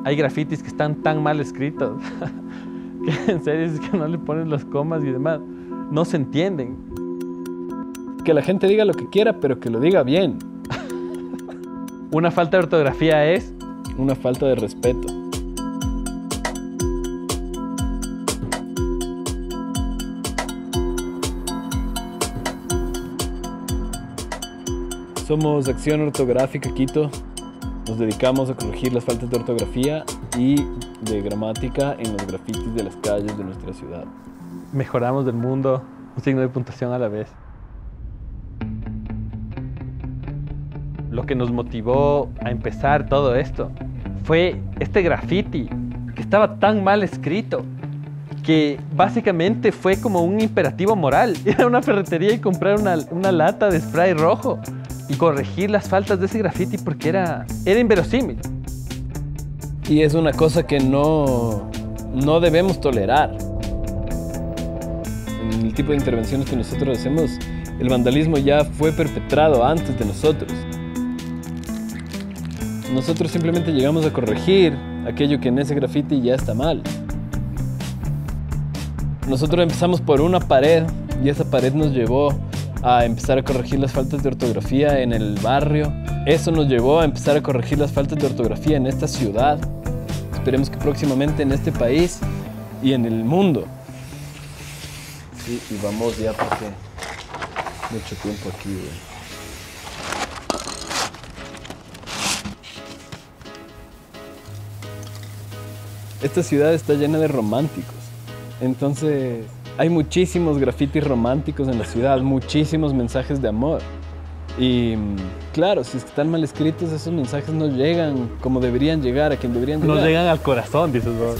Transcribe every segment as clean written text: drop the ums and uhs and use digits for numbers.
Hay grafitis que están tan mal escritos que en serio es que no le ponen las comas y demás. No se entienden. Que la gente diga lo que quiera, pero que lo diga bien. Una falta de ortografía es una falta de respeto. Somos Acción Ortográfica Quito. Nos dedicamos a corregir las faltas de ortografía y de gramática en los grafitis de las calles de nuestra ciudad. Mejoramos del mundo, un signo de puntuación a la vez. Lo que nos motivó a empezar todo esto fue este graffiti que estaba tan mal escrito que básicamente fue como un imperativo moral. Ir a una ferretería y comprar una lata de spray rojo y corregir las faltas de ese graffiti porque era inverosímil. Y es una cosa que no debemos tolerar. En el tipo de intervenciones que nosotros hacemos, el vandalismo ya fue perpetrado antes de nosotros. Nosotros simplemente llegamos a corregir aquello que en ese graffiti ya está mal. Nosotros empezamos por una pared y esa pared nos llevó a empezar a corregir las faltas de ortografía en el barrio. Eso nos llevó a empezar a corregir las faltas de ortografía en esta ciudad. Esperemos que próximamente en este país y en el mundo. Sí, y vamos ya porque mucho tiempo aquí, güey. Esta ciudad está llena de románticos. Entonces, hay muchísimos grafitis románticos en la ciudad, muchísimos mensajes de amor. Y claro, si están mal escritos, esos mensajes no llegan como deberían llegar, a quien deberían llegar. No llegan al corazón, dices vos.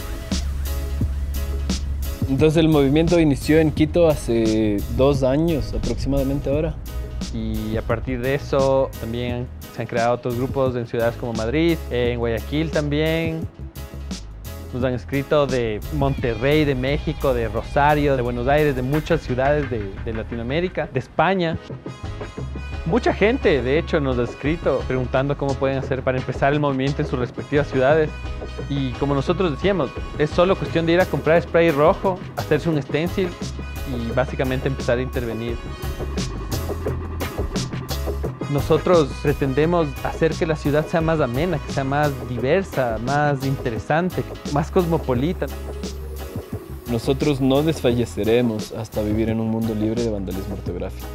Entonces el movimiento inició en Quito hace 2 años aproximadamente ahora. Y a partir de eso también se han creado otros grupos en ciudades como Madrid, en Guayaquil también. Nos han escrito de Monterrey, de México, de Rosario, de Buenos Aires, de muchas ciudades de Latinoamérica, de España. Mucha gente, de hecho, nos ha escrito preguntando cómo pueden hacer para empezar el movimiento en sus respectivas ciudades. Y como nosotros decíamos, es solo cuestión de ir a comprar spray rojo, hacerse un stencil y básicamente empezar a intervenir. Nosotros pretendemos hacer que la ciudad sea más amena, que sea más diversa, más interesante, más cosmopolita. Nosotros no desfalleceremos hasta vivir en un mundo libre de vandalismo ortográfico.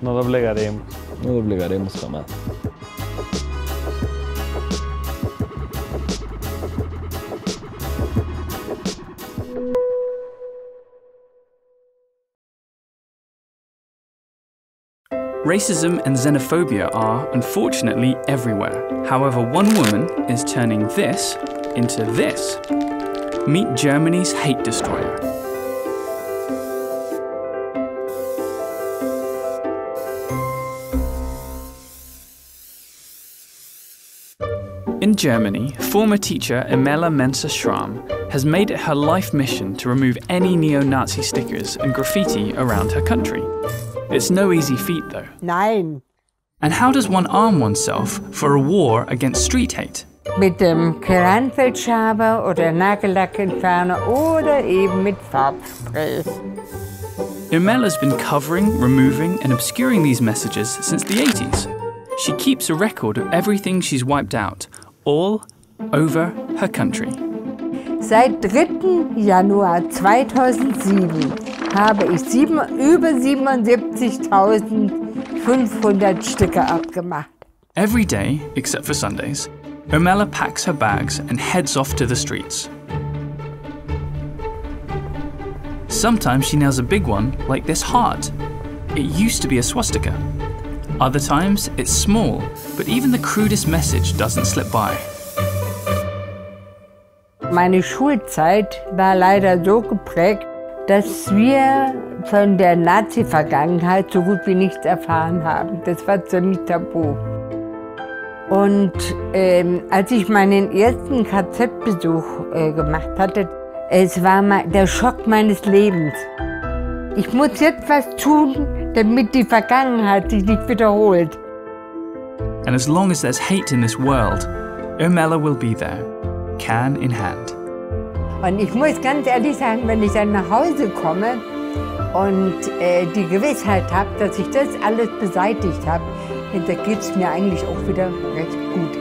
No doblegaremos. No doblegaremos jamás. Racism and xenophobia are, unfortunately, everywhere. However, one woman is turning this into this. Meet Germany's hate destroyer. In Germany, former teacher Emela Mensa-Schramm has made it her life mission to remove any neo-Nazi stickers and graffiti around her country. It's no easy feat, though. Nein. And how does one arm oneself for a war against street hate? Mit dem Keramfeldschaber oder Nagellackentferner oder eben mit Farbspray. Emela's been covering, removing and obscuring these messages since the 80s. She keeps a record of everything she's wiped out, all over her country. Seit 3. Januar 2007 habe ich über 77.500 Sticker abgemacht. Every day, except for Sundays, Emela packs her bags and heads off to the streets. Sometimes she nails a big one, like this heart. It used to be a swastika. Other times, it's small, but even the crudest message doesn't slip by. Meine Schulzeit war leider so geprägt, dass wir von der Nazi-Vergangenheit so gut wie nichts erfahren haben. Das war ziemlich tabu. Und als ich meinen ersten KZ-Besuch gemacht hatte, es war der Schock meines Lebens. Ich muss jetzt was tun, damit die Vergangenheit sich nicht wiederholt. And as long as there's hate in this world, Emela will be there, can in hand. Und ich muss ganz ehrlich sagen, wenn ich dann nach Hause komme und die Gewissheit habe, dass ich das alles beseitigt habe, da geht es mir eigentlich auch wieder recht gut.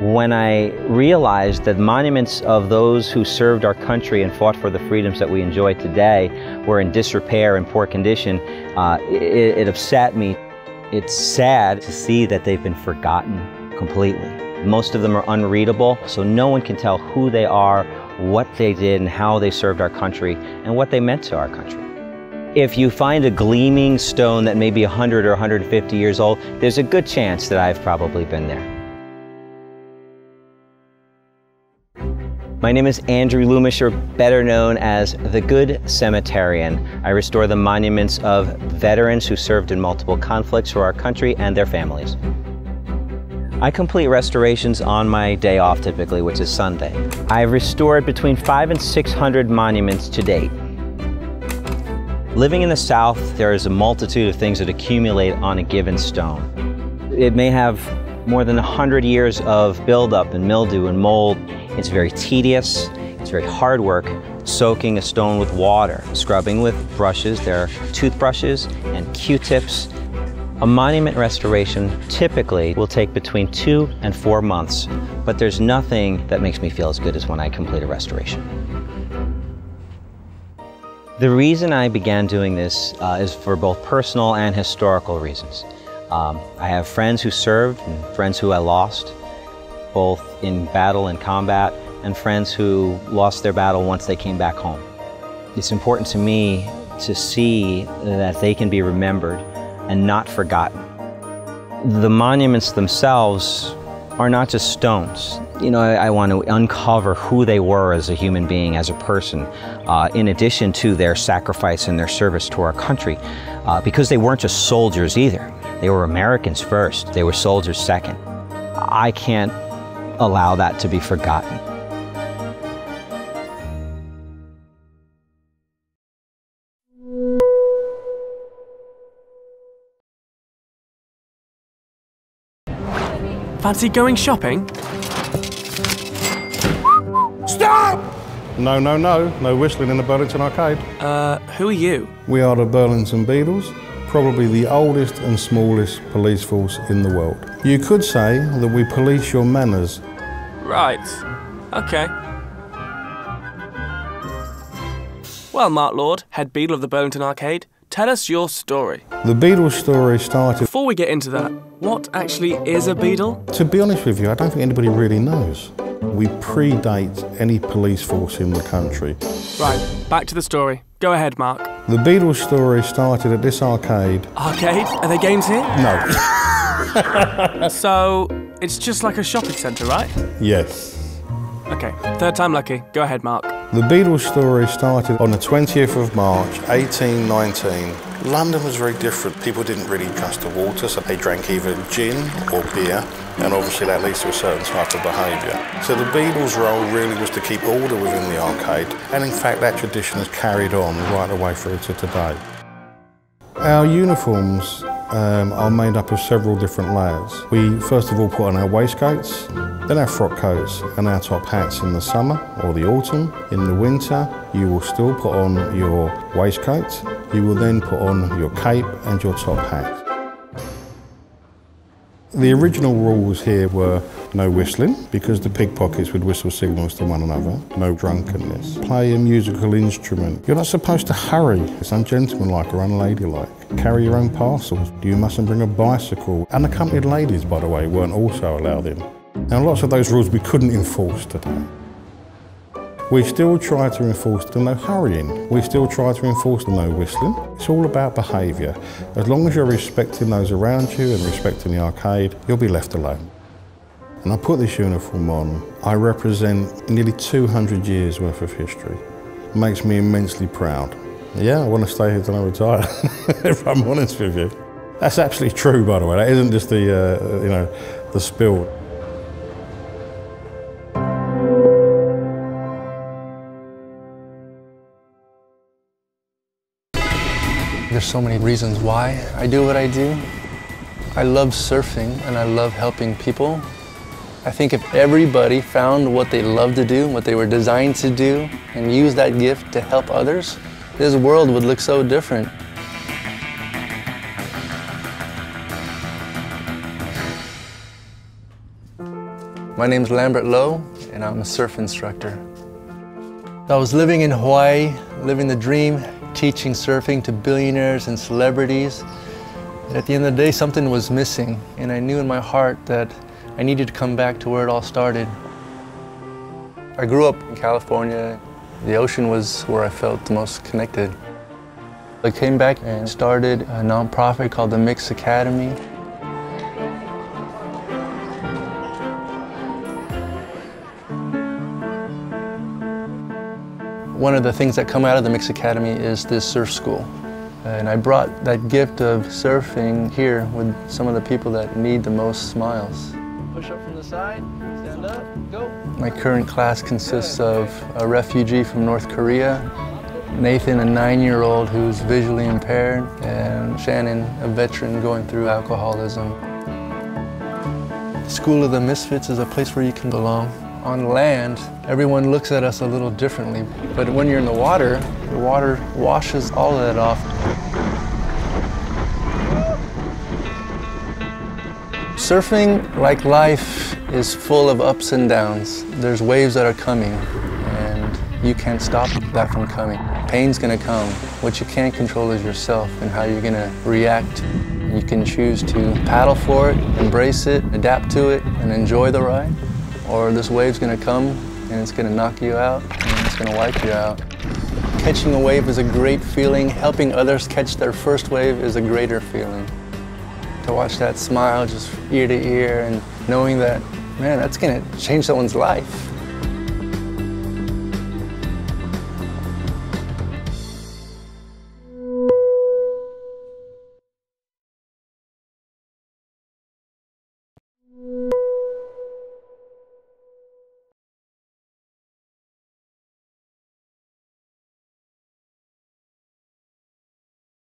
When I realized that monuments of those who served our country and fought for the freedoms that we enjoy today were in disrepair and poor condition, it upset me. It's sad to see that they've been forgotten completely. Most of them are unreadable, so no one can tell who they are, what they did, and how they served our country, and what they meant to our country. If you find a gleaming stone that may be 100 or 150 years old, there's a good chance that I've probably been there. My name is Andrew Loomish, or better known as the Good Cemetarian. I restore the monuments of veterans who served in multiple conflicts for our country and their families. I complete restorations on my day off typically, which is Sunday. I've restored between 500 and 600 monuments to date. Living in the South, there is a multitude of things that accumulate on a given stone. It may have more than 100 years of buildup and mildew and mold. It's very tedious, it's very hard work, soaking a stone with water, scrubbing with brushes. There are toothbrushes and Q-tips. A monument restoration typically will take between 2 and 4 months, but there's nothing that makes me feel as good as when I complete a restoration. The reason I began doing this is for both personal and historical reasons. I have friends who served and friends who I lost, both in battle and combat, and friends who lost their battle once they came back home. It's important to me to see that they can be remembered and not forgotten. The monuments themselves are not just stones. You know, I want to uncover who they were as a human being, as a person, in addition to their sacrifice and their service to our country, because they weren't just soldiers either. They were Americans first, they were soldiers second. I can't allow that to be forgotten. Fancy going shopping? Stop! No, no, no. No whistling in the Burlington Arcade. Who are you? We are the Burlington Beatles, probably the oldest and smallest police force in the world. You could say that we police your manners. Right. Okay. Well, Mark Lord, head Beadle of the Burlington Arcade, tell us your story. The Beatles story started... Before we get into that, what actually is a Beadle? To be honest with you, I don't think anybody really knows. We predate any police force in the country. Right, back to the story. Go ahead, Mark. The Beatles story started at this arcade. Arcade? Are there games here? No. So, it's just like a shopping centre, right? Yes. Okay, third time lucky. Go ahead, Mark. The Beatles story started on the 20th of March, 1819. London was very different. People didn't really trust the water, so they drank either gin or beer, and obviously that leads to a certain type of behaviour. So the Beatles' role really was to keep order within the arcade, and in fact that tradition has carried on right the way through to today. Our uniforms are made up of several different layers. We first of all put on our waistcoats, then our frock coats and our top hats in the summer or the autumn. In the winter, you will still put on your waistcoat. You will then put on your cape and your top hat. The original rules here were no whistling, because the pickpockets would whistle signals to one another. No drunkenness. Play a musical instrument. You're not supposed to hurry. It's ungentlemanlike or unladylike. Carry your own parcels. You mustn't bring a bicycle. Unaccompanied ladies, by the way, weren't also allowed in. Now, lots of those rules we couldn't enforce today. We still try to enforce the no hurrying. We still try to enforce the no whistling. It's all about behaviour. As long as you're respecting those around you and respecting the arcade, you'll be left alone. And I put this uniform on. I represent nearly 200 years worth of history. It makes me immensely proud. Yeah, I want to stay here till I retire, if I'm honest with you. That's absolutely true, by the way. That isn't just the, the spill. There's so many reasons why I do what I do. I love surfing and I love helping people. I think if everybody found what they love to do, what they were designed to do, and used that gift to help others, this world would look so different. My name's Lambert Lowe, and I'm a surf instructor. I was living in Hawaii, living the dream, teaching surfing to billionaires and celebrities. At the end of the day, something was missing, and I knew in my heart that I needed to come back to where it all started. I grew up in California. The ocean was where I felt the most connected. I came back and started a nonprofit called the Mix Academy. One of the things that come out of the Mix Academy is this surf school. And I brought that gift of surfing here with some of the people that need the most smiles. Push up from the side, stand up, go. My current class consists of a refugee from North Korea, Nathan, a 9-year-old who's visually impaired, and Shannon, a veteran going through alcoholism. The School of the Misfits is a place where you can belong. On land, everyone looks at us a little differently, but when you're in the water washes all of that off. Surfing, like life, is full of ups and downs. There's waves that are coming, and you can't stop that from coming. Pain's gonna come. What you can't control is yourself and how you're gonna react. You can choose to paddle for it, embrace it, adapt to it, and enjoy the ride. Or this wave's gonna come and it's gonna knock you out and it's gonna wipe you out. Catching a wave is a great feeling. Helping others catch their first wave is a greater feeling. To watch that smile just ear to ear and knowing that, man, that's gonna change someone's life.